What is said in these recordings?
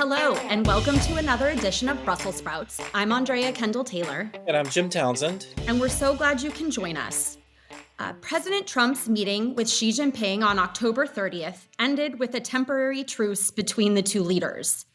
Hello, and welcome to another edition of Brussels Sprouts. I'm Andrea Kendall-Taylor. And I'm Jim Townsend. And we're so glad you can join us. President Trump's meeting with Xi Jinping on October 30th ended with a temporary truce between the two leaders.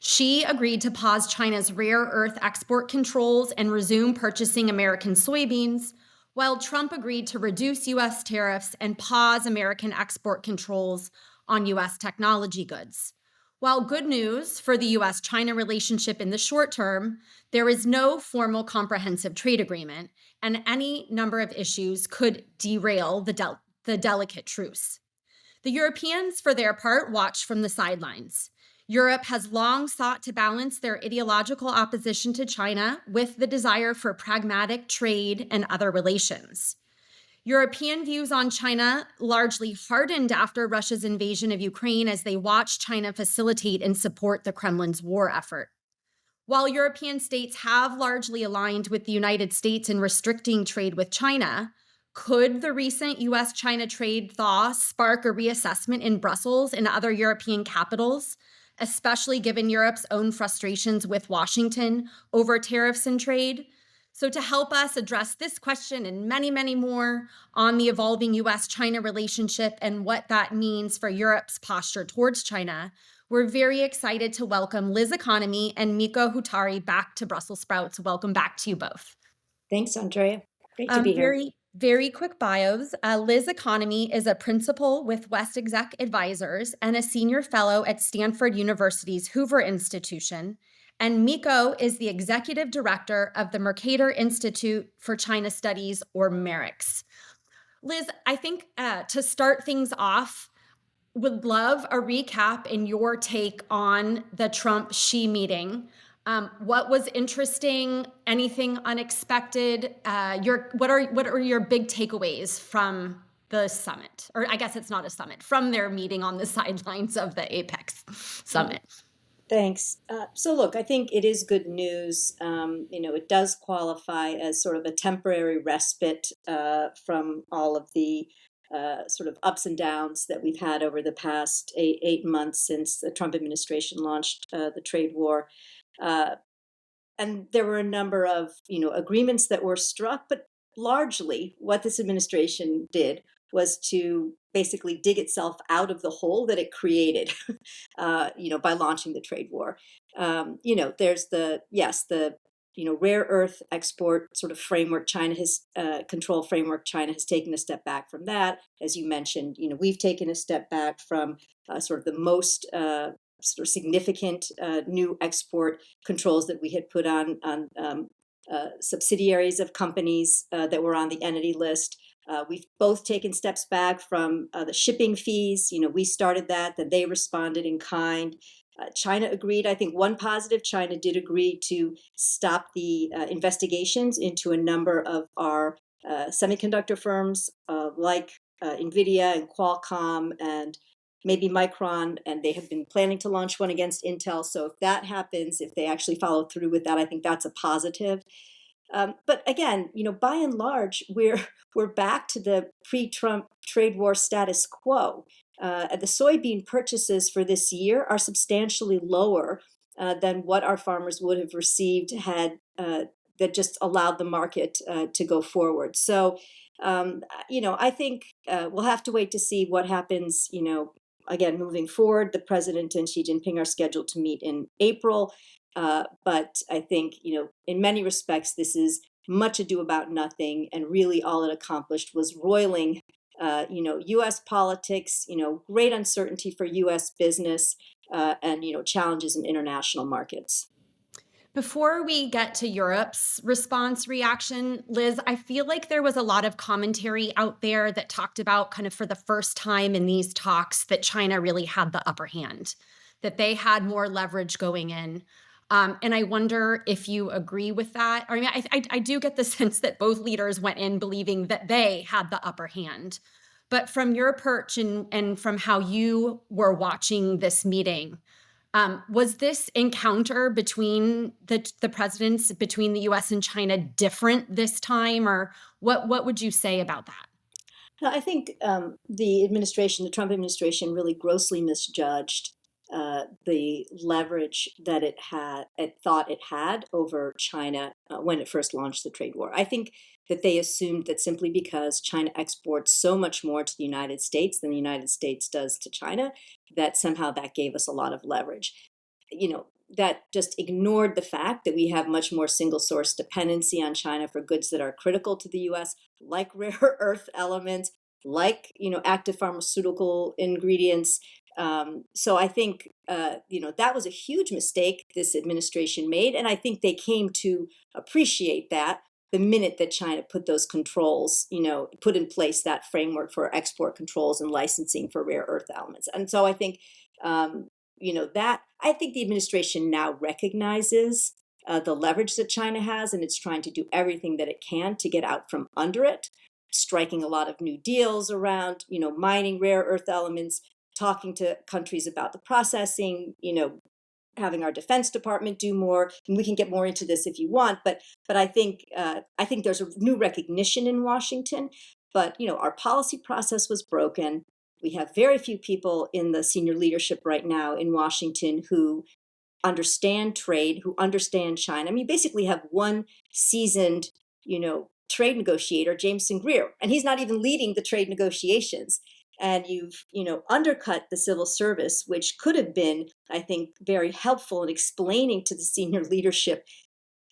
Xi agreed to pause China's rare earth export controls and resume purchasing American soybeans, while Trump agreed to reduce U.S. tariffs and pause American export controls on U.S. technology goods. While good news for the U.S. China relationship in the short term, there is no formal comprehensive trade agreement, and any number of issues could derail the delicate truce. The Europeans, for their part, watched from the sidelines. Europe has long sought to balance their ideological opposition to China with the desire for pragmatic trade and other relations. European views on China largely hardened after Russia's invasion of Ukraine as they watched China facilitate and support the Kremlin's war effort. While European states have largely aligned with the United States in restricting trade with China, could the recent U.S. China trade thaw spark a reassessment in Brussels and other European capitals, especially given Europe's own frustrations with Washington over tariffs and trade? So to help us address this question and many, many more on the evolving U.S.-China relationship and what that means for Europe's posture towards China, we're very excited to welcome Liz Economy and Mikko Huotari back to Brussels Sprouts. Welcome back to you both. Thanks, Andrea. Great to be here. Very quick bios. Liz Economy is a principal with West Exec Advisors and a senior fellow at Stanford University's Hoover Institution. And Mikko is the executive director of the Mercator Institute for China Studies, or MERICS. Liz, I think to start things off, would love a recap in your take on the Trump-Xi meeting. What was interesting? Anything unexpected? What are your big takeaways from the summit? Or I guess it's not a summit, from their meeting on the sidelines of the Apex summit. Thanks. So look, I think it is good news. It does qualify as sort of a temporary respite from all of the sort of ups and downs that we've had over the past eight months since the Trump administration launched the trade war. And there were a number of, agreements that were struck, but largely what this administration did was to basically dig itself out of the hole that it created, by launching the trade war. There's the rare earth export sort of framework. China has control framework. China has taken a step back from that. As you mentioned, we've taken a step back from sort of the most sort of significant new export controls that we had put on subsidiaries of companies that were on the entity list. We've both taken steps back from the shipping fees. We started that, then they responded in kind. China agreed. I think one positive, China did agree to stop the investigations into a number of our semiconductor firms like NVIDIA and Qualcomm and maybe Micron, and they have been planning to launch one against Intel. So if that happens, if they actually follow through with that, I think that's a positive. But again, by and large, we're back to the pre-Trump trade war status quo. The soybean purchases for this year are substantially lower than what our farmers would have received had that just allowed the market to go forward. So, I think we'll have to wait to see what happens. Again, moving forward, the president and Xi Jinping are scheduled to meet in April. But I think, in many respects, this is much ado about nothing. And really all it accomplished was roiling, U.S. politics, great uncertainty for U.S. business and, challenges in international markets. Before we get to Europe's response reaction, Liz, I feel like there was a lot of commentary out there that talked about kind of for the first time in these talks that China really had the upper hand, that they had more leverage going in. And I wonder if you agree with that. I mean, I do get the sense that both leaders went in believing that they had the upper hand. But from your perch and from how you were watching this meeting, was this encounter between the presidents, between the U.S. and China, different this time? Or what would you say about that? I think the Trump administration really grossly misjudged the leverage that it thought it had over China when it first launched the trade war. I think that they assumed that simply because China exports so much more to the United States than the United States does to China, that somehow that gave us a lot of leverage. That just ignored the fact that we have much more single source dependency on China for goods that are critical to the US, like rare earth elements, like active pharmaceutical ingredients. So I think that was a huge mistake this administration made, and I think they came to appreciate that the minute that China put those controls, put in place that framework for export controls and licensing for rare earth elements. And so I think that I think the administration now recognizes the leverage that China has, and it's trying to do everything that it can to get out from under it, striking a lot of new deals around, mining rare earth elements, talking to countries about the processing, having our Defense Department do more. And we can get more into this if you want, but I think there's a new recognition in Washington. But our policy process was broken. We have very few people in the senior leadership right now in Washington who understand trade, who understand China. I mean, you basically have one seasoned, trade negotiator, Jameson Greer, and he's not even leading the trade negotiations. And you've, undercut the civil service, which could have been, I think, very helpful in explaining to the senior leadership,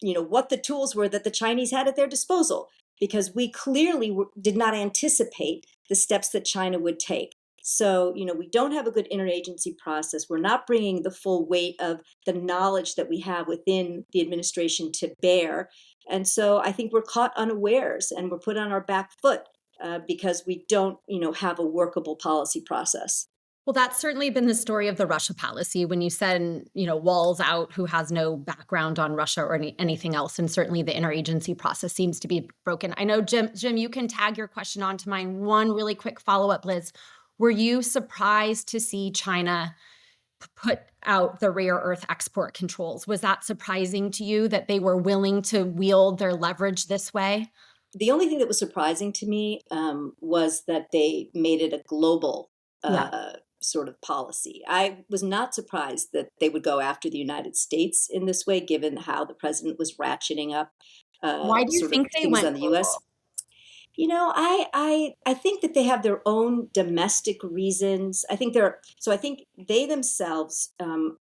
what the tools were that the Chinese had at their disposal, because we clearly did not anticipate the steps that China would take. So, we don't have a good interagency process. We're not bringing the full weight of the knowledge that we have within the administration to bear. And so I think we're caught unawares and we're put on our back foot because we don't, have a workable policy process. Well, that's certainly been the story of the Russia policy when you send, Walls out who has no background on Russia or anything else. And certainly the interagency process seems to be broken. I know, Jim, you can tag your question onto mine. One really quick follow-up, Liz. Were you surprised to see China put out the rare earth export controls? Was that surprising to you that they were willing to wield their leverage this way? The only thing that was surprising to me was that they made it a global Yeah. sort of policy. I was not surprised that they would go after the United States in this way, given how the president was ratcheting up Why do you sort of think they things went on the U.S. global? I think that they have their own domestic reasons. I think they themselves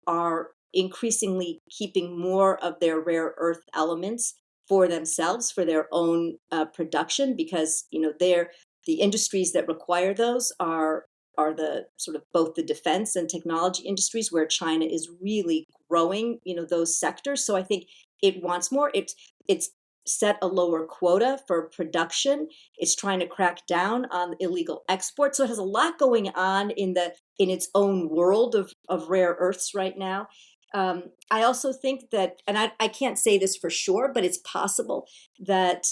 are increasingly keeping more of their rare earth elements for themselves, for their own production, because the industries that require those are the sort of both the defense and technology industries where China is really growing, those sectors. So I think it wants more. It's set a lower quota for production. It's trying to crack down on illegal exports. So it has a lot going on in its own world of rare earths right now. I also think that, and I can't say this for sure, but it's possible that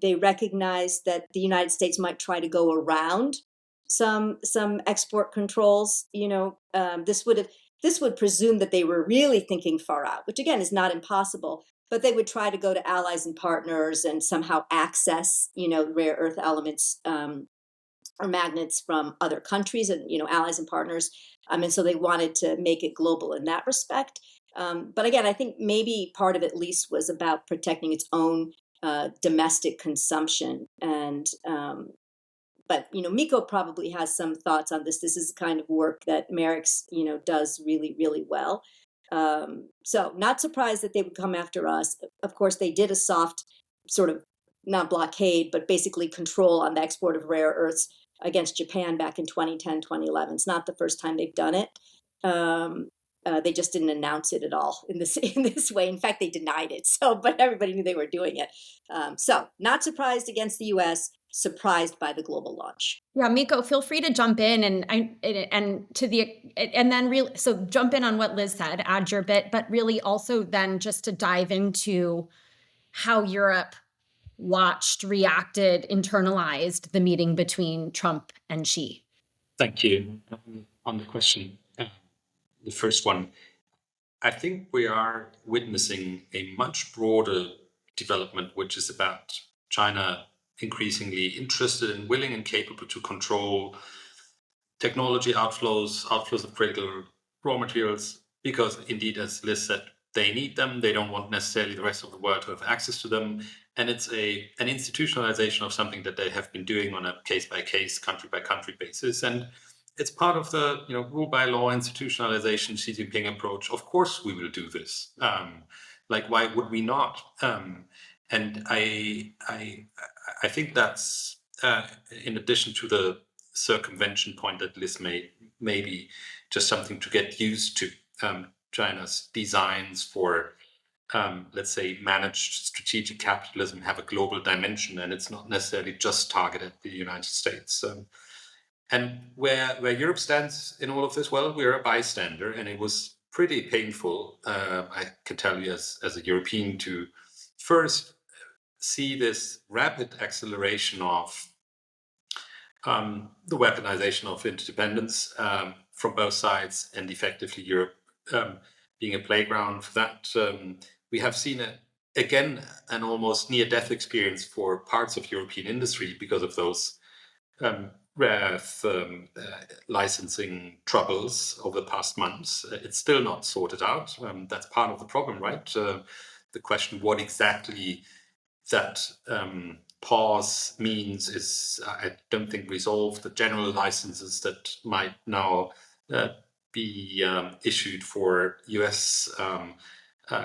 they recognize that the United States might try to go around some export controls. This would presume that they were really thinking far out, which again is not impossible. But they would try to go to allies and partners and somehow access, rare earth elements or magnets from other countries and, allies and partners. And so they wanted to make it global in that respect. But again, I think maybe part of it at least was about protecting its own domestic consumption. And but Mikko probably has some thoughts on this. This is the kind of work that Merrick's does really, really well. So not surprised that they would come after us. Of course, they did a soft sort of not blockade, but basically control on the export of rare earths against Japan back in 2010, 2011. It's not the first time they've done it. They just didn't announce it at all in this way. In fact, they denied it. But everybody knew they were doing it. So not surprised against the U.S., surprised by the global launch. Yeah, Mikko, feel free to jump in so jump in on what Liz said, add your bit, but really also then just to dive into how Europe watched, reacted, internalized the meeting between Trump and Xi. Thank you. On the question, the first one, I think we are witnessing a much broader development, which is about China increasingly interested and willing and capable to control technology outflows of critical raw materials because, indeed, as Liz said, they need them. They don't want necessarily the rest of the world to have access to them. And it's an institutionalization of something that they have been doing on a case-by-case, country-by-country basis. And it's part of the rule by law institutionalization Xi Jinping approach. Of course, we will do this. Like, why would we not? And I think that's in addition to the circumvention point that Liz made, maybe just something to get used to. China's designs for, let's say, managed strategic capitalism have a global dimension, and it's not necessarily just targeted at the United States. And where Europe stands in all of this, well, we're a bystander, and it was pretty painful, I can tell you as a European, to first see this rapid acceleration of the weaponization of interdependence from both sides, and effectively Europe being a playground for that. We have seen again an almost near-death experience for parts of European industry because of those rare earth licensing troubles over the past months. It's still not sorted out. That's part of the problem, right? The question what exactly that pause means is, I don't think, resolved. The general licenses that might now be issued for US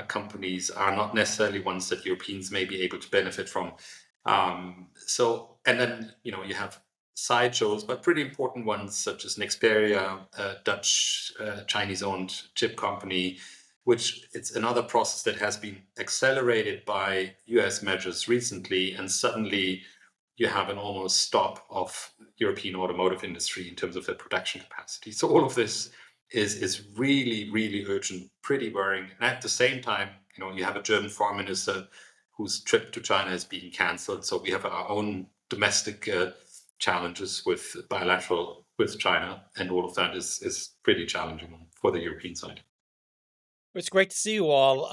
companies are not necessarily ones that Europeans may be able to benefit from. And then you have sideshows, but pretty important ones such as Nexperia, Dutch Chinese-owned chip company, which it's another process that has been accelerated by US measures recently, and suddenly you have an almost stop of European automotive industry in terms of their production capacity. So all of this is really, really urgent, pretty worrying. And at the same time, you have a German foreign minister whose trip to China is being cancelled. So we have our own domestic challenges with bilateral with China, and all of that is pretty challenging for the European side. It's great to see you all.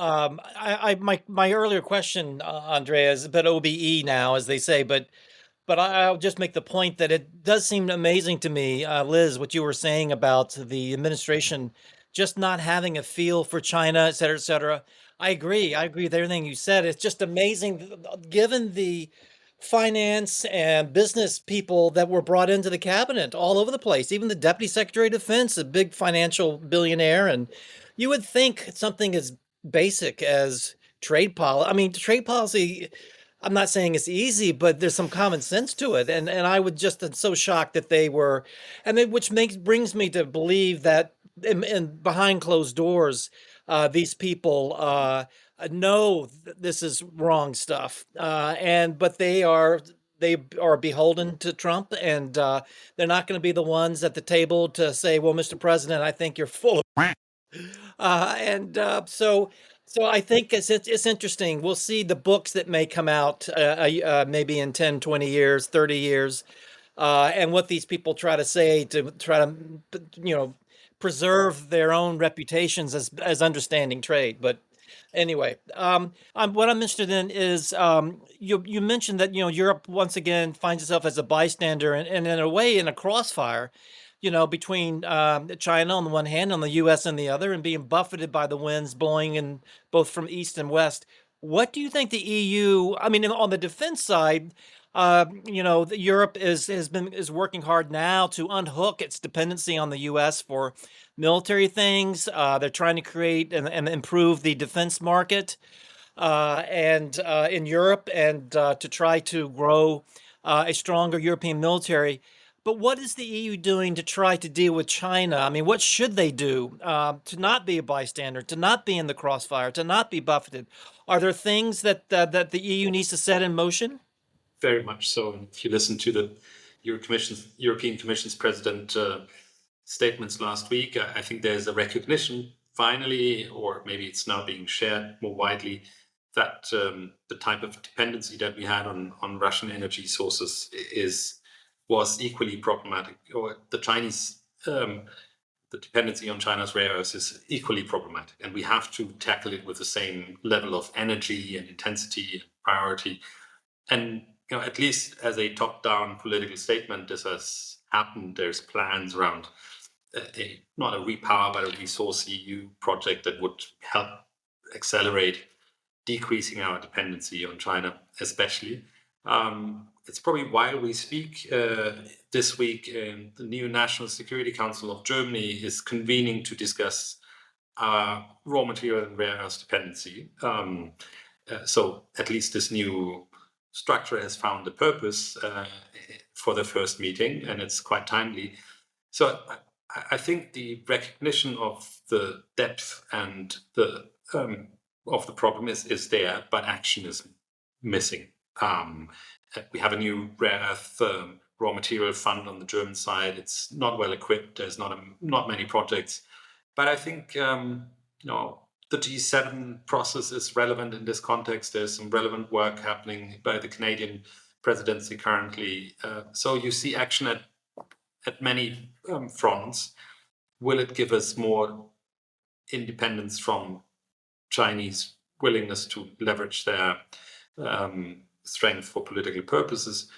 My earlier question, Andrea, is a bit OBE now, as they say, but I'll just make the point that it does seem amazing to me, Liz, what you were saying about the administration just not having a feel for China, et cetera, et cetera. I agree. I agree with everything you said. It's just amazing, given the finance and business people that were brought into the cabinet all over the place, even the Deputy Secretary of Defense, a big financial billionaire. And you would think something as basic as trade policy. I mean, trade policy, I'm not saying it's easy, but there's some common sense to it. And I would just, I'm so shocked that they were, which brings me to believe that in behind closed doors, these people know this is wrong stuff, but they are beholden to Trump, and they're not going to be the ones at the table to say, "Well, Mr. President, I think you're full of." So I think it's interesting. We'll see the books that may come out maybe in 10, 20 years, 30 years, and what these people try to say to try to, preserve their own reputations as understanding trade. But anyway, what I'm interested in is you mentioned that Europe once again finds itself as a bystander and in a way in a crossfire, between China on the one hand, on the U.S. on the other, and being buffeted by the winds blowing in both from east and west. What do you think the EU? I mean, on the defense side, Europe is working hard now to unhook its dependency on the U.S. for military things. They're trying to create and improve the defense market and in Europe, and to try to grow a stronger European military. But what is the EU doing to try to deal with China? I mean, what should they do to not be a bystander, to not be in the crossfire, to not be buffeted? Are there things that the EU needs to set in motion? Very much so. And if you listen to the European Commission's president statements last week, I think there's a recognition finally, or maybe it's now being shared more widely, that the type of dependency that we had on Russian energy sources was equally problematic, or the dependency on China's rare earths is equally problematic, and we have to tackle it with the same level of energy and intensity and priority. And at least as a top-down political statement, this has happened. There's plans around not a repower, but a resource EU project that would help accelerate decreasing our dependency on China, especially. It's probably while we speak this week, the new National Security Council of Germany is convening to discuss raw material and rare earth dependency. So at least this new structure has found a purpose for the first meeting, and it's quite timely. So I think the recognition of the depth and the of the problem is there, but action is missing. We have a new rare earth raw material fund on the German side. It's not well equipped. There's not many projects, but I think the G7 process is relevant in this context. There's some relevant work happening by the Canadian presidency currently. So you see action at many fronts. Will it give us more independence from Chinese willingness to leverage their strength for political purposes?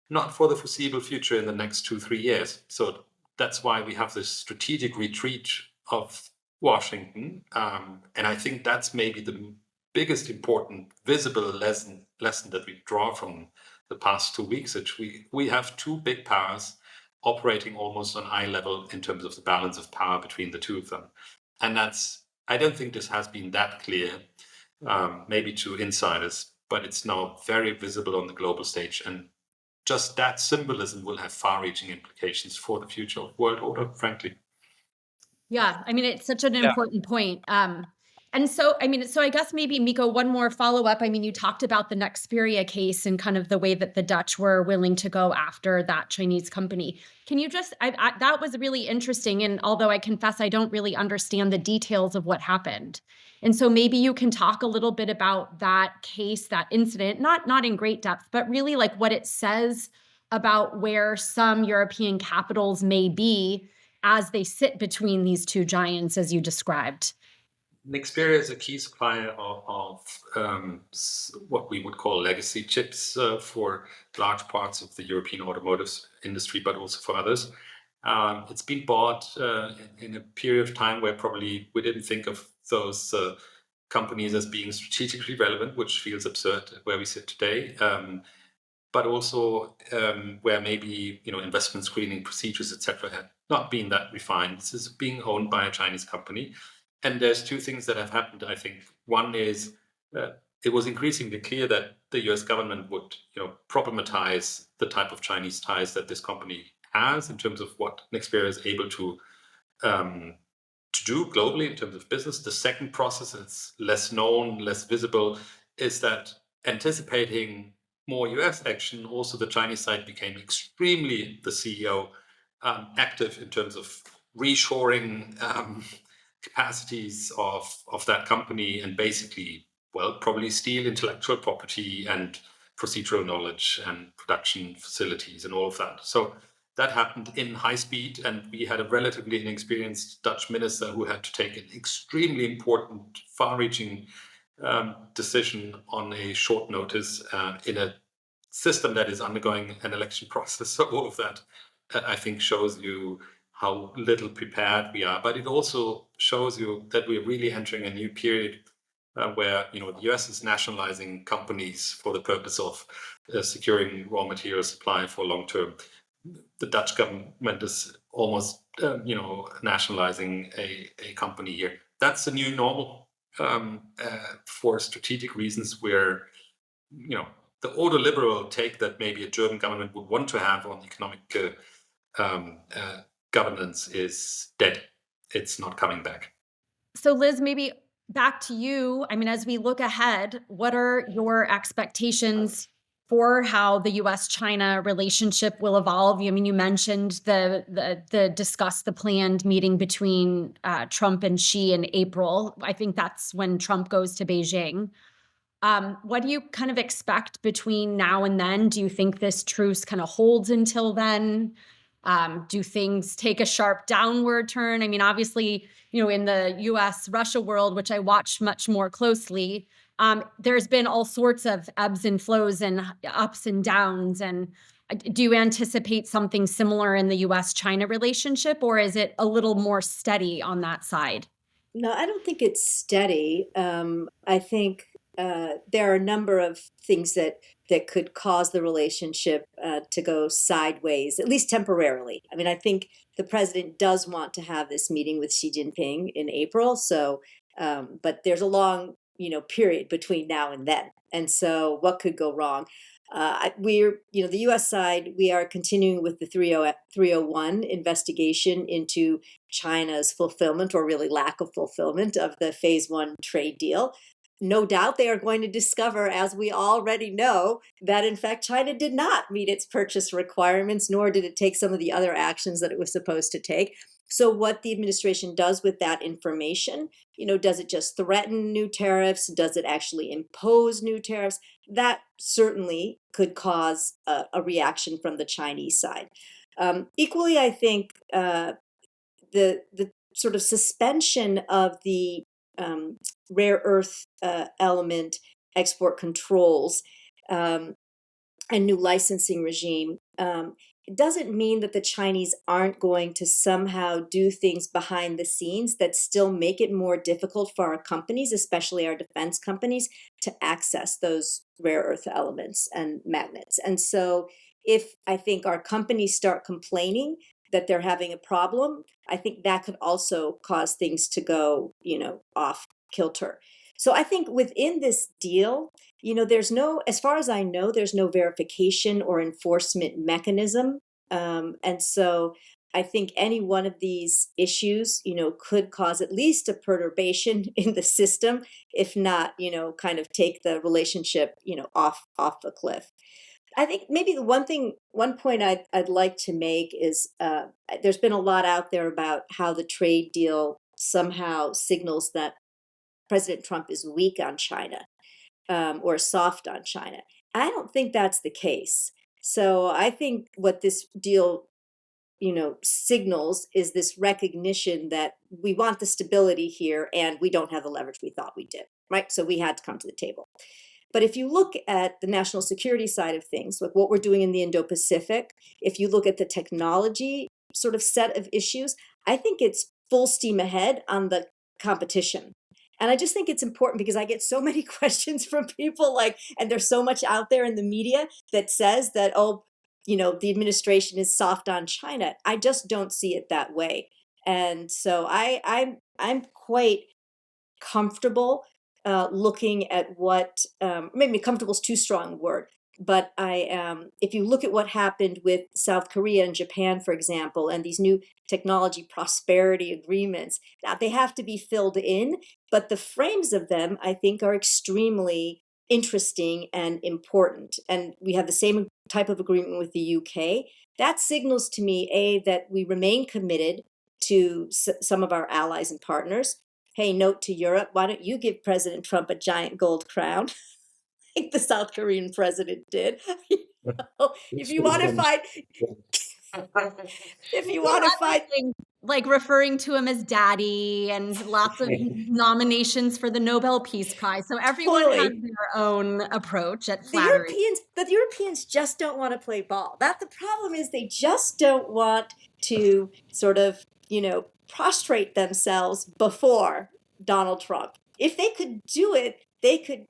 Not for the foreseeable future in the next 2-3 years. So that's why we have this strategic retreat of Washington. And I think that's maybe the biggest important visible lesson that we draw from the past 2 weeks. That we have two big powers operating almost on eye level in terms of the balance of power between the two of them. And I don't think this has been that clear, maybe to insiders, but it's now very visible on the global stage. And just that symbolism will have far-reaching implications for the future of world order, frankly. Yeah, I mean, it's such an important point. And so, I guess maybe, Mikko, one more follow-up. I mean, you talked about the Nexperia case and kind of the way that the Dutch were willing to go after that Chinese company. Can you just, that was really interesting. And although I confess I don't really understand the details of what happened. And so maybe you can talk a little bit about that case, that incident, not in great depth, but really like what it says about where some European capitals may be as they sit between these two giants, as you described. Nexperia is a key supplier of what we would call legacy chips for large parts of the European automotive industry, but also for others. It's been bought in a period of time where probably we didn't think of those companies as being strategically relevant, which feels absurd where we sit today. But also where maybe investment screening procedures, etc., had not been that refined. This is being owned by a Chinese company. And there's two things that have happened, I think. One is it was increasingly clear that the US government would problematize the type of Chinese ties that this company has in terms of what Nexperia is able to do globally in terms of business. The second process, it's less known, less visible, is that anticipating more US action, also the Chinese side became extremely, the CEO, active in terms of reshoring capacities of that company and basically, probably steal intellectual property and procedural knowledge and production facilities and all of that. So that happened in high speed, and we had a relatively inexperienced Dutch minister who had to take an extremely important, far-reaching decision on a short notice in a system that is undergoing an election process. So all of that, I think, shows you how little prepared we are. But it also shows you that we're really entering a new period where the US is nationalizing companies for the purpose of securing raw material supply for long term. The Dutch government is almost nationalizing a company here. That's the new normal for strategic reasons where the ordoliberal take that maybe a German government would want to have on economic governance is dead. It's not coming back. So Liz, maybe back to you. I mean, as we look ahead, what are your expectations for how the U.S. China relationship will evolve? I mean, you mentioned discuss the planned meeting between Trump and Xi in April. I think that's when Trump goes to Beijing. What do you kind of expect between now and then? Do you think this truce kind of holds until then? Do things take a sharp downward turn? I mean, obviously, in the US-Russia world, which I watch much more closely, there's been all sorts of ebbs and flows and ups and downs. And Do you anticipate something similar in the U.S. China relationship, or is it a little more steady on that side? No, I don't think it's steady. I think there are a number of things that could cause the relationship to go sideways, at least temporarily. I mean, I think the president does want to have this meeting with Xi Jinping in April. So, but there's a long, period between now and then. And so, what could go wrong? The U.S. side, we are continuing with the 301 investigation into China's fulfillment, or really lack of fulfillment, of the phase one trade deal. No doubt they are going to discover, as we already know, that in fact China did not meet its purchase requirements, nor did it take some of the other actions that it was supposed to take. So what the administration does with that information, does it just threaten new tariffs? Does it actually impose new tariffs? That certainly could cause a reaction from the Chinese side. Equally, I think the sort of suspension of the rare earth element export controls and new licensing regime, it doesn't mean that the Chinese aren't going to somehow do things behind the scenes that still make it more difficult for our companies, especially our defense companies, to access those rare earth elements and magnets. And so if I think our companies start complaining that they're having a problem, I think that could also cause things to go, off kilter. So I think within this deal, as far as I know, there's no verification or enforcement mechanism. And so I think any one of these issues, could cause at least a perturbation in the system, if not, kind of take the relationship, off the cliff. I think maybe one point I'd like to make is there's been a lot out there about how the trade deal somehow signals that President Trump is weak on China, or soft on China. I don't think that's the case. So I think what this deal, signals is this recognition that we want the stability here and we don't have the leverage we thought we did, right? So we had to come to the table. But if you look at the national security side of things, like what we're doing in the Indo-Pacific, if you look at the technology sort of set of issues, I think it's full steam ahead on the competition. And I just think it's important because I get so many questions from people and there's so much out there in the media that says that, the administration is soft on China. I just don't see it that way. And so I'm quite comfortable looking at what, maybe comfortable is too strong a word, but I am, if you look at what happened with South Korea and Japan, for example, and these new technology prosperity agreements, now they have to be filled in, but the frames of them, I think, are extremely interesting and important. And we have the same type of agreement with the UK. That signals to me, that we remain committed to some of our allies and partners. Hey, note to Europe, why don't you give President Trump a giant gold crown, like the South Korean president did? If you want to fight, if you want to fight, like referring to him as daddy, and lots of nominations for the Nobel Peace Prize. So everyone has their own approach at flattery. The Europeans just don't want to play ball. The problem is they just don't want to sort of, prostrate themselves before Donald Trump. If they could do it, they could,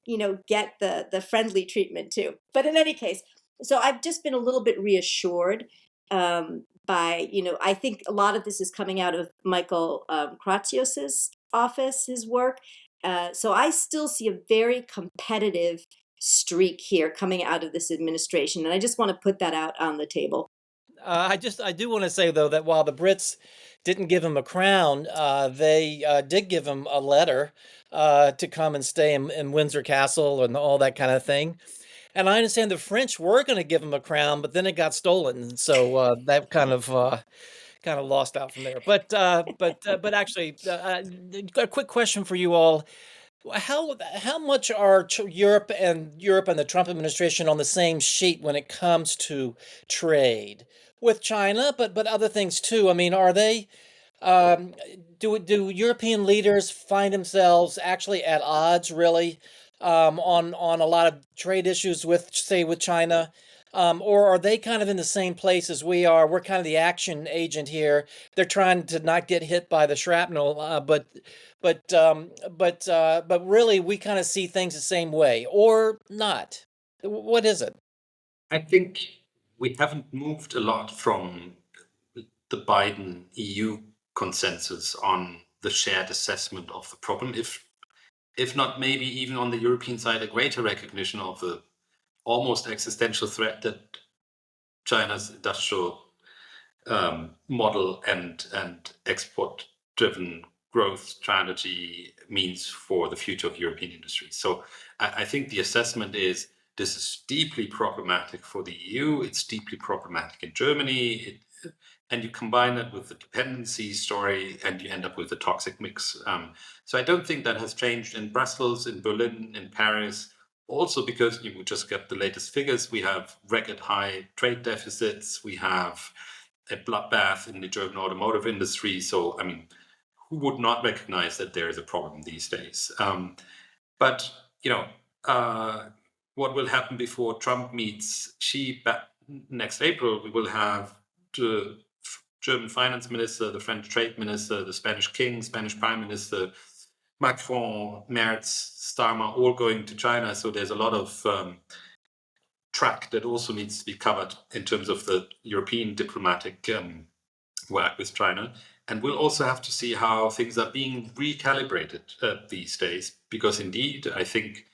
get the friendly treatment too. But in any case, so I've just been a little bit reassured by, I think a lot of this is coming out of Michael Kratsios's office, his work. So I still see a very competitive streak here coming out of this administration. And I just want to put that out on the table. I do want to say, though, that while the Brits didn't give him a crown, they did give him a letter to come and stay in Windsor Castle and all that kind of thing. And I understand the French were going to give him a crown, but then it got stolen. So that kind of lost out from there. But actually, a quick question for you all. How much are Europe and the Trump administration on the same sheet when it comes to trade with China, but other things too? I mean, are they do European leaders find themselves actually at odds, really, on a lot of trade issues with, say, with China? Or are they kind of in the same place as we are? We're kind of the action agent here. They're trying to not get hit by the shrapnel, but really, we kind of see things the same way, or not. What is it? I think we haven't moved a lot from the Biden EU consensus on the shared assessment of the problem, if not maybe even on the European side, a greater recognition of the almost existential threat that China's industrial model and export-driven growth strategy means for the future of European industry. So I think the assessment is this is deeply problematic for the EU. It's deeply problematic in Germany. And you combine it with the dependency story, and you end up with a toxic mix. So I don't think that has changed in Brussels, in Berlin, in Paris. Also, because you just get the latest figures, we have record high trade deficits. We have a bloodbath in the German automotive industry. So, I mean, who would not recognize that there is a problem these days? But what will happen before Trump meets Xi next April? We will have the German finance minister, the French trade minister, the Spanish king, Spanish prime minister, Macron, Merz, Starmer, all going to China. So there's a lot of track that also needs to be covered in terms of the European diplomatic work with China. And we'll also have to see how things are being recalibrated these days, because indeed, I think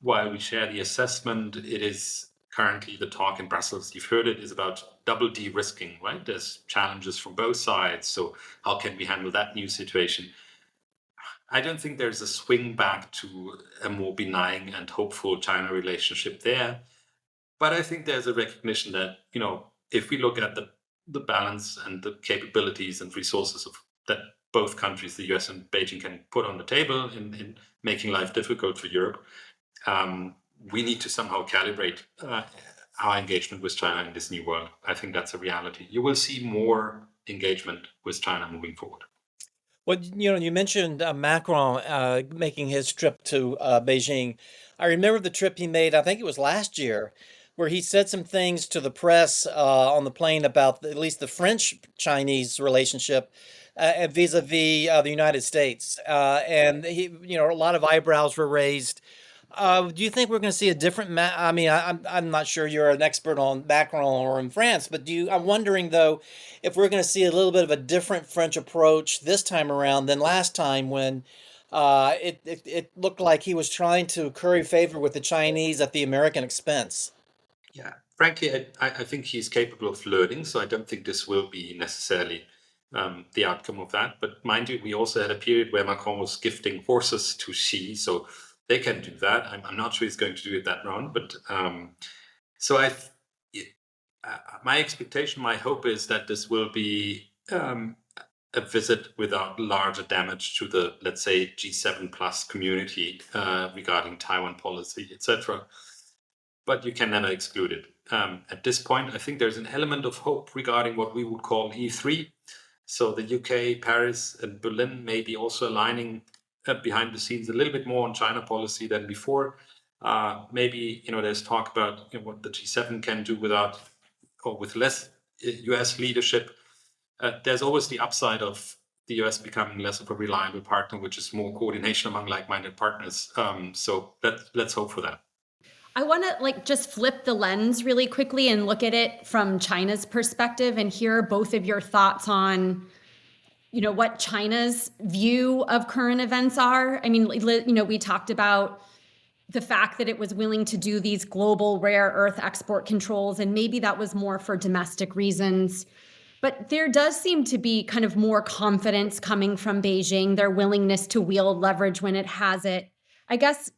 while we share the assessment, it is currently the talk in Brussels, you've heard it, is about double de-risking, right? There's challenges from both sides. So how can we handle that new situation? I don't think there's a swing back to a more benign and hopeful China relationship there. But I think there's a recognition that, if we look at the balance and the capabilities and resources that both countries, the US and Beijing, can put on the table in making life difficult for Europe, we need to somehow calibrate our engagement with China in this new world. I think that's a reality. You will see more engagement with China moving forward. Well, you mentioned Macron making his trip to Beijing. I remember the trip he made, I think it was last year, where he said some things to the press on the plane about at least the French-Chinese relationship vis-a-vis the United States. And a lot of eyebrows were raised. Do you think we're going to see a different? I mean, I'm not sure you're an expert on Macron or in France, but I'm wondering though if we're going to see a little bit of a different French approach this time around than last time when it looked like he was trying to curry favor with the Chinese at the American expense. Yeah, frankly, I think he's capable of learning, so I don't think this will be necessarily the outcome of that. But mind you, we also had a period where Macron was gifting horses to Xi, so they can do that. I'm not sure he's going to do it that round, but so my expectation, my hope is that this will be a visit without larger damage to the, let's say, G7 plus community regarding Taiwan policy, etc. But you can never exclude it. At this point, I think there's an element of hope regarding what we would call E3. So the UK, Paris, and Berlin may be also aligning behind the scenes a little bit more on China policy than before. Maybe there's talk about what the G7 can do without or with less US leadership. There's always the upside of the US becoming less of a reliable partner, which is more coordination among like-minded partners. So let's hope for that. I want to just flip the lens really quickly and look at it from China's perspective and hear both of your thoughts on what China's view of current events are. I mean, we talked about the fact that it was willing to do these global rare earth export controls, and maybe that was more for domestic reasons. But there does seem to be kind of more confidence coming from Beijing, their willingness to wield leverage when it has it. I guess,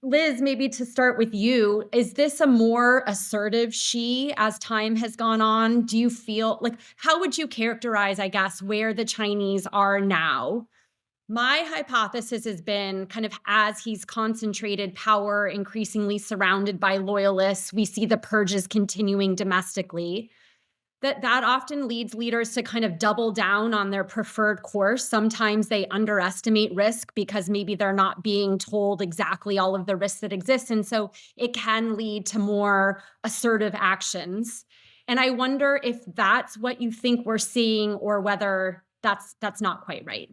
Liz, maybe to start with you, is this a more assertive Xi as time has gone on? Do you feel how would you characterize, I guess, where the Chinese are now? My hypothesis has been kind of as he's concentrated power, increasingly surrounded by loyalists, we see the purges continuing domestically, that often leads leaders to kind of double down on their preferred course. Sometimes they underestimate risk because maybe they're not being told exactly all of the risks that exist. And so it can lead to more assertive actions. And I wonder if that's what you think we're seeing, or whether that's not quite right.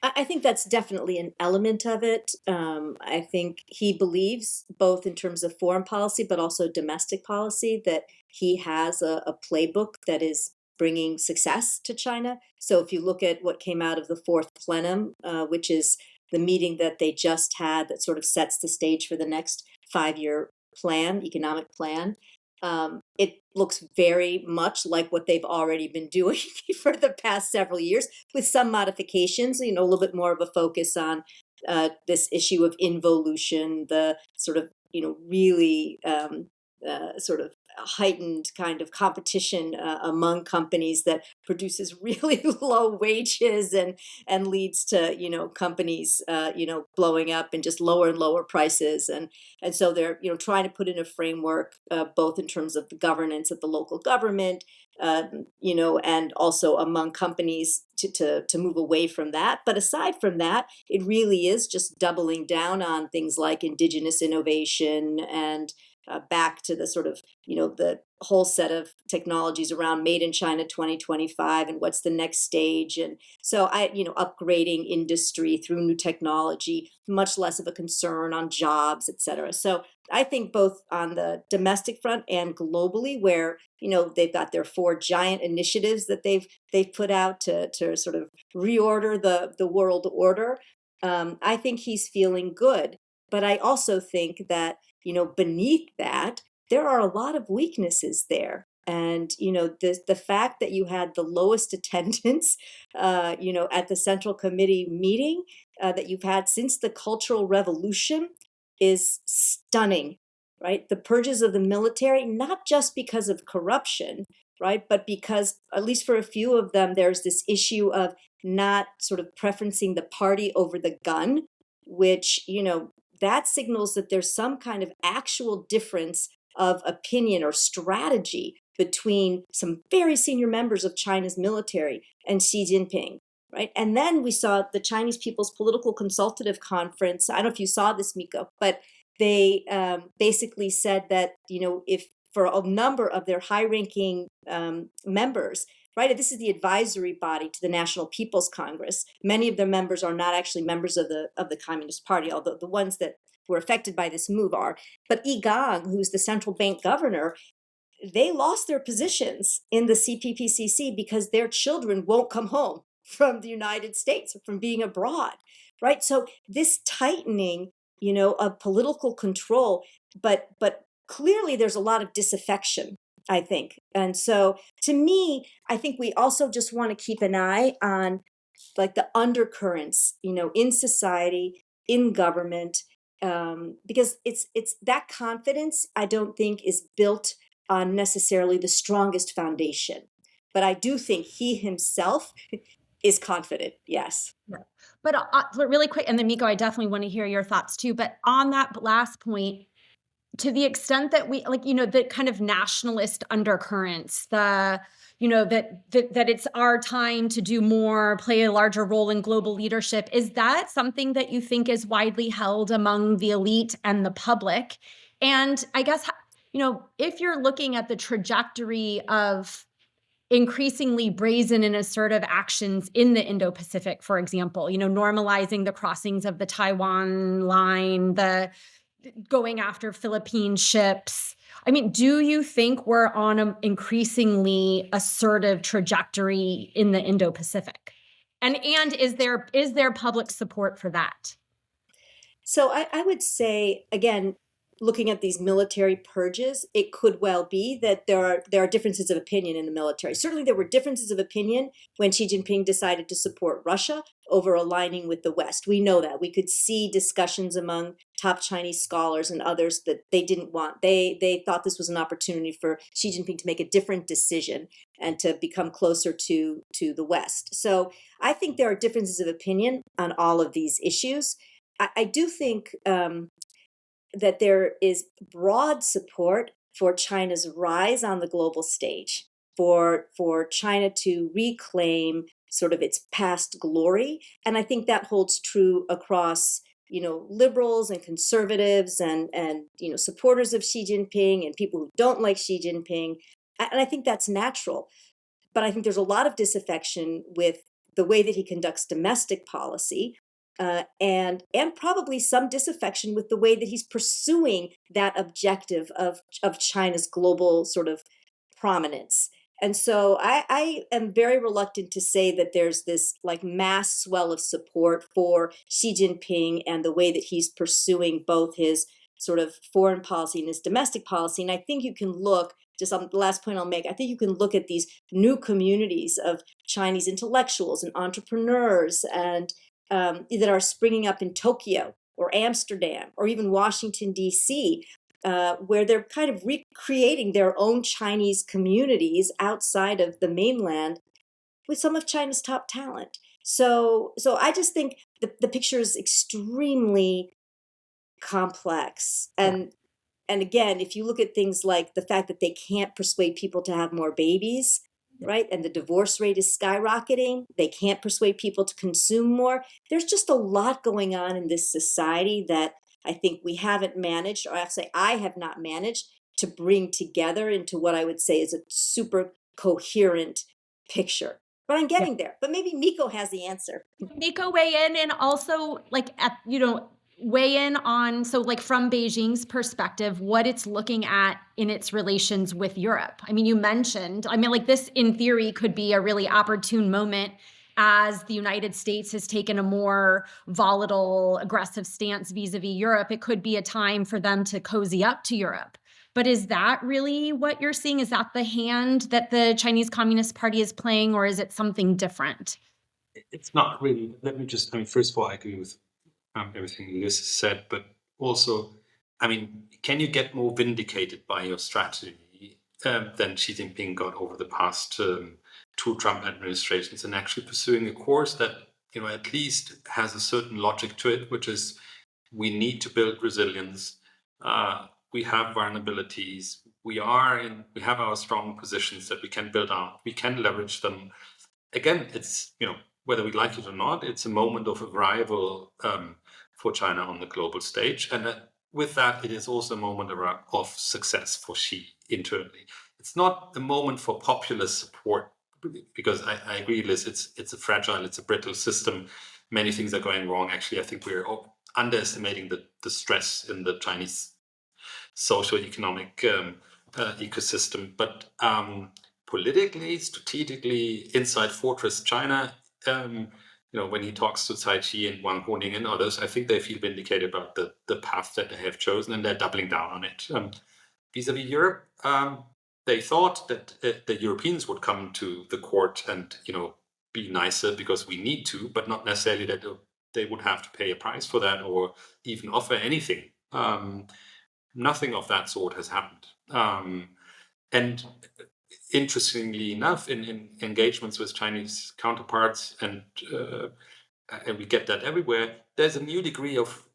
I think that's definitely an element of it. I think he believes, both in terms of foreign policy, but also domestic policy, that he has a playbook that is bringing success to China. So if you look at what came out of the fourth plenum, which is the meeting that they just had that sort of sets the stage for the next 5-year plan, economic plan, it looks very much like what they've already been doing for the past several years, with some modifications, a little bit more of a focus on this issue of involution, the sort of, really sort of heightened kind of competition among companies that produces really low wages and leads to companies blowing up and just lower and lower prices, and so they're trying to put in a framework both in terms of the governance at the local government, and also among companies to move away from that. But aside from that, it really is just doubling down on things like indigenous innovation and back to the sort of, the whole set of technologies around Made in China 2025 and what's the next stage. And so upgrading industry through new technology, much less of a concern on jobs, et cetera. So I think both on the domestic front and globally, where, they've got their 4 giant initiatives that they've put out to sort of reorder the world order. I think he's feeling good. But I also think that, beneath that, there are a lot of weaknesses there. And, the fact that you had the lowest attendance, at the Central Committee meeting that you've had since the Cultural Revolution is stunning, right? The purges of the military, not just because of corruption, right? But because, at least for a few of them, there's this issue of not sort of preferencing the party over the gun, which, that signals that there's some kind of actual difference of opinion or strategy between some very senior members of China's military and Xi Jinping, right? And then we saw the Chinese People's Political Consultative Conference. I don't know if you saw this, Mikko, but they basically said that, if for a number of their high-ranking members, right, this is the advisory body to the National People's Congress. Many of their members are not actually members of the Communist Party, although the ones that were affected by this move are. But Yi Gang, who's the central bank governor, they lost their positions in the CPPCC because their children won't come home from the United States or from being abroad, right? So this tightening, of political control, but clearly there's a lot of disaffection, I think. And so to me, I think we also just want to keep an eye on like the undercurrents, in society, in government, because it's that confidence, I don't think, is built on necessarily the strongest foundation. But I do think he himself is confident, yes. Yeah. But really quick, and then Mikko, I definitely want to hear your thoughts too. But on that last point, to the extent that we the kind of nationalist undercurrents, that it's our time to do more, play a larger role in global leadership, is that something that you think is widely held among the elite and the public? And I guess, if you're looking at the trajectory of increasingly brazen and assertive actions in the Indo-Pacific, for example, normalizing the crossings of the Taiwan line, the going after Philippine ships. I mean, do you think we're on an increasingly assertive trajectory in the Indo-Pacific? And is there public support for that? So I would say, again, looking at these military purges, it could well be that there are differences of opinion in the military. Certainly there were differences of opinion when Xi Jinping decided to support Russia over aligning with the West. We know that. We could see discussions among top Chinese scholars and others that they didn't want. They thought this was an opportunity for Xi Jinping to make a different decision and to become closer to the West. So I think there are differences of opinion on all of these issues. I do think that there is broad support for China's rise on the global stage. for China to reclaim sort of its past glory. And I think that holds true across, liberals and conservatives and supporters of Xi Jinping and people who don't like Xi Jinping. And I think that's natural. But I think there's a lot of disaffection with the way that he conducts domestic policy, and probably some disaffection with the way that he's pursuing that objective of China's global sort of prominence. And so I am very reluctant to say that there's this like mass swell of support for Xi Jinping and the way that he's pursuing both his sort of foreign policy and his domestic policy. And I think you can look, just on the last point I'll make, I think you can look at these new communities of Chinese intellectuals and entrepreneurs and that are springing up in Tokyo or Amsterdam or even Washington, D.C., where they're kind of recreating their own Chinese communities outside of the mainland with some of China's top talent. So I just think the picture is extremely complex. And again, if you look at things like the fact that they can't persuade people to have more babies, right? And the divorce rate is skyrocketing. They can't persuade people to consume more. There's just a lot going on in this society that I think we haven't managed, or actually I have not managed to bring together into what I would say is a super coherent picture. But I'm getting there. But maybe Mikko has the answer. Mikko, weigh in, and also weigh in on, so like from Beijing's perspective, what it's looking at in its relations with Europe. I mean, you mentioned, like this in theory could be a really opportune moment as the United States has taken a more volatile, aggressive stance vis-a-vis Europe. It could be a time for them to cozy up to Europe. But is that really what you're seeing? Is that the hand that the Chinese Communist Party is playing, or is it something different? It's not really. First of all, I agree with everything Liz said, but also, can you get more vindicated by your strategy than Xi Jinping got over the past two Trump administrations, and actually pursuing a course that, at least has a certain logic to it, which is we need to build resilience. We have vulnerabilities. We have our strong positions that we can build out. We can leverage them. Again, it's, whether we like it or not, it's a moment of arrival for China on the global stage. And with that, it is also a moment of success for Xi internally. It's not a moment for populist support, because I agree, Liz, it's a brittle system. Many things are going wrong. Actually, I think we're underestimating the stress in the Chinese socio-economic ecosystem. But politically, strategically, inside Fortress China, when he talks to Cai Chi and Wang Honing and others, I think they feel vindicated about the path that they have chosen, and they're doubling down on it. Vis-a-vis Europe, they thought that the Europeans would come to the court and, be nicer because we need to, but not necessarily that they would have to pay a price for that or even offer anything. Nothing of that sort has happened. And interestingly enough, in engagements with Chinese counterparts, and we get that everywhere, there's a new degree of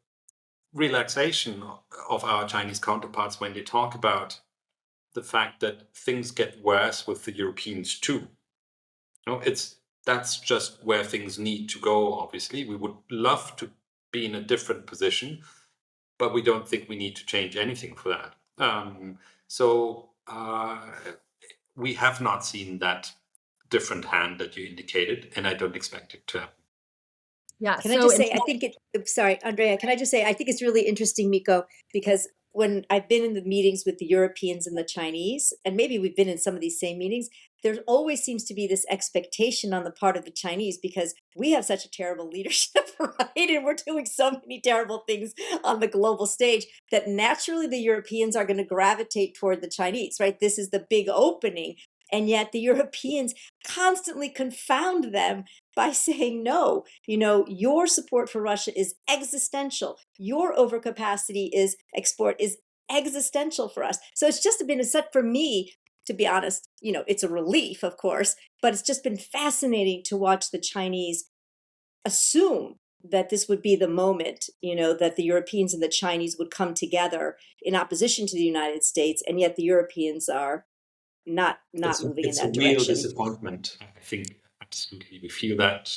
relaxation of our Chinese counterparts when they talk about the fact that things get worse with the Europeans too. That's just where things need to go. Obviously, we would love to be in a different position, but we don't think we need to change anything for that. We have not seen that different hand that you indicated, and I don't expect it to happen. Yeah. Can I just say, sorry, Andrea, can I just say, I think it's really interesting, Mikko, because when I've been in the meetings with the Europeans and the Chinese, and maybe we've been in some of these same meetings, there always seems to be this expectation on the part of the Chinese, because we have such a terrible leadership, right? And we're doing so many terrible things on the global stage that naturally the Europeans are going to gravitate toward the Chinese, right? This is the big opening. And yet the Europeans constantly confound them by saying, no, your support for Russia is existential. Your overcapacity export is existential for us. So it's just been a set for me, to be honest, it's a relief, of course, but it's just been fascinating to watch the Chinese assume that this would be the moment, that the Europeans and the Chinese would come together in opposition to the United States. And yet the Europeans are not moving in It's a that real direction. disappointment. I think absolutely we feel that.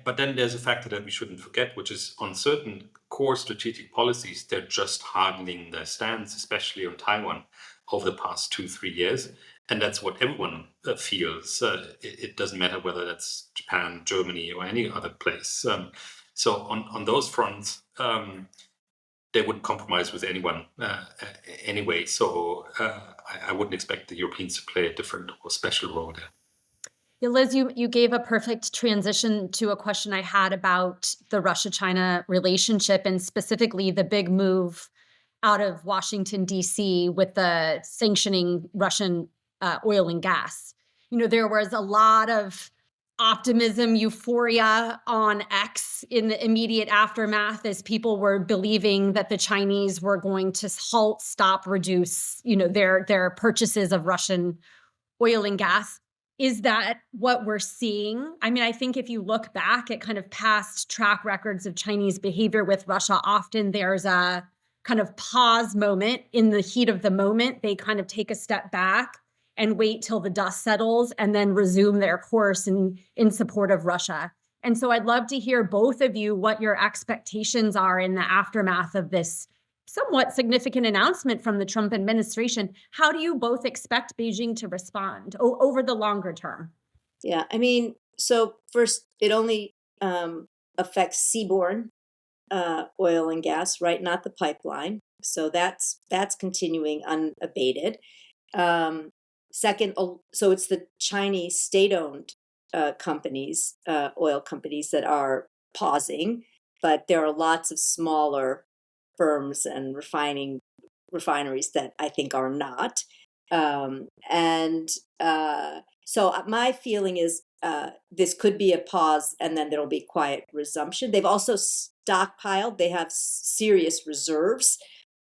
But then there's a factor that we shouldn't forget, which is on certain core strategic policies, they're just hardening their stance, especially on Taiwan, over the past 2-3 years. And that's what everyone feels. It doesn't matter whether that's Japan, Germany, or any other place. So on those fronts, they wouldn't compromise with anyone anyway. So I wouldn't expect the Europeans to play a different or special role there. Yeah, Liz, you gave a perfect transition to a question I had about the Russia-China relationship, and specifically the big move out of Washington, D.C. with the sanctioning Russian oil and gas. There was a lot of optimism, euphoria on X in the immediate aftermath as people were believing that the Chinese were going to halt, stop, reduce, their purchases of Russian oil and gas. Is that what we're seeing? I mean, I think if you look back at kind of past track records of Chinese behavior with Russia, often there's a kind of pause moment in the heat of the moment. They kind of take a step back and wait till the dust settles and then resume their course in support of Russia. And so I'd love to hear both of you what your expectations are in the aftermath of this somewhat significant announcement from the Trump administration. How do you both expect Beijing to respond over the longer term? Yeah, I mean, so first, it only affects seaborne oil and gas, right? Not the pipeline. So that's continuing unabated. Second, so it's the Chinese state-owned companies, oil companies, that are pausing, but there are lots of smaller firms and refineries that I think are not. So my feeling is this could be a pause, and then there'll be quiet resumption. They've also stockpiled. They have serious reserves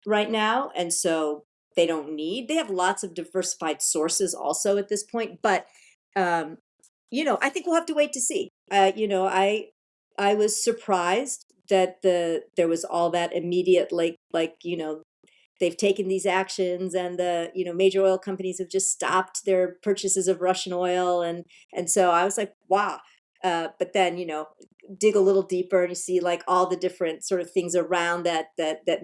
right now, and so they have lots of diversified sources also at this point. But I think we'll have to wait to see. I was surprised that there was all that immediate they've taken these actions, and the major oil companies have just stopped their purchases of Russian oil, and so I was like, wow. But then dig a little deeper and you see like all the different sort of things around that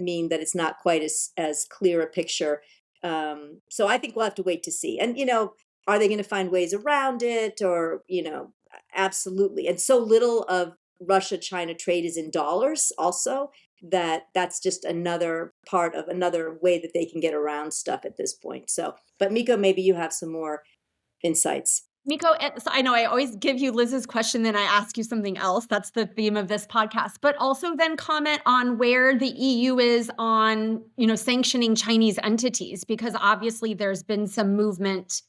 mean that it's not quite as clear a picture. So I think we'll have to wait to see. And are they going to find ways around it, or absolutely. And so little of Russia-China trade is in dollars also, that's just another part of another way that they can get around stuff at this point. So, but Mikko, maybe you have some more insights. Mikko, so I know I always give you Liz's question, then I ask you something else. That's the theme of this podcast. But also then comment on where the EU is on, sanctioning Chinese entities, because obviously there's been some movement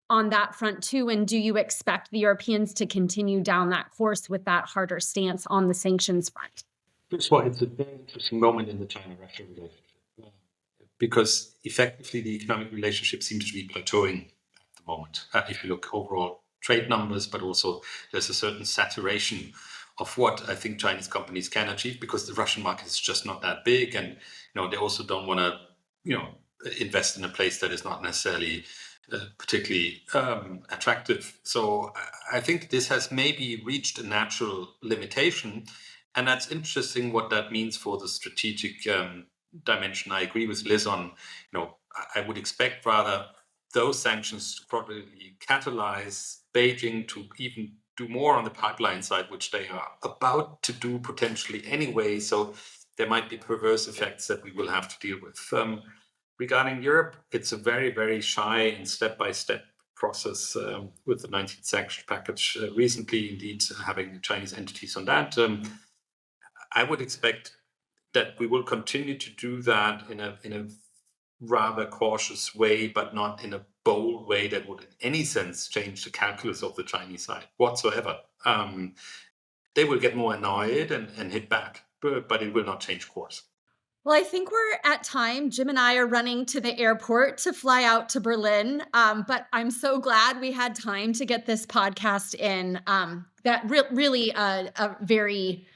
on that front too. And do you expect the Europeans to continue down that course with that harder stance on the sanctions front? That's why it's a very interesting moment in the China-Russia relationship, because effectively the economic relationship seems to be plateauing at the moment. If you look overall trade numbers, but also there's a certain saturation of what I think Chinese companies can achieve, because the Russian market is just not that big, and they also don't want to invest in a place that is not necessarily particularly attractive. So I think this has maybe reached a natural limitation. And that's interesting what that means for the strategic dimension. I agree with Liz on, I would expect rather those sanctions to probably catalyze Beijing to even do more on the pipeline side, which they are about to do potentially anyway. So there might be perverse effects that we will have to deal with. Regarding Europe, it's a very, very shy and step-by-step process with the 19th sanction package. Recently, indeed, having Chinese entities on that. I would expect that we will continue to do that in a rather cautious way, but not in a bold way that would in any sense change the calculus of the Chinese side whatsoever. They will get more annoyed and hit back, but it will not change course. Well, I think we're at time. Jim and I are running to the airport to fly out to Berlin, but I'm so glad we had time to get this podcast in. That really a very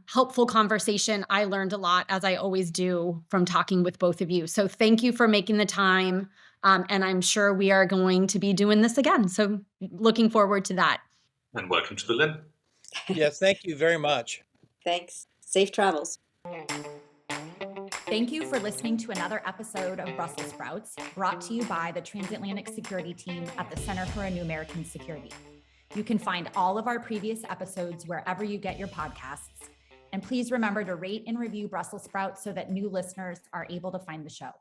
helpful conversation. I learned a lot, as I always do, from talking with both of you. So thank you for making the time. And I'm sure we are going to be doing this again. So looking forward to that. And welcome to Berlin. Yes, thank you very much. Thanks. Safe travels. Thank you for listening to another episode of Brussels Sprouts, brought to you by the Transatlantic Security Team at the Center for a New American Security. You can find all of our previous episodes wherever you get your podcasts. And please remember to rate and review Brussels Sprouts so that new listeners are able to find the show.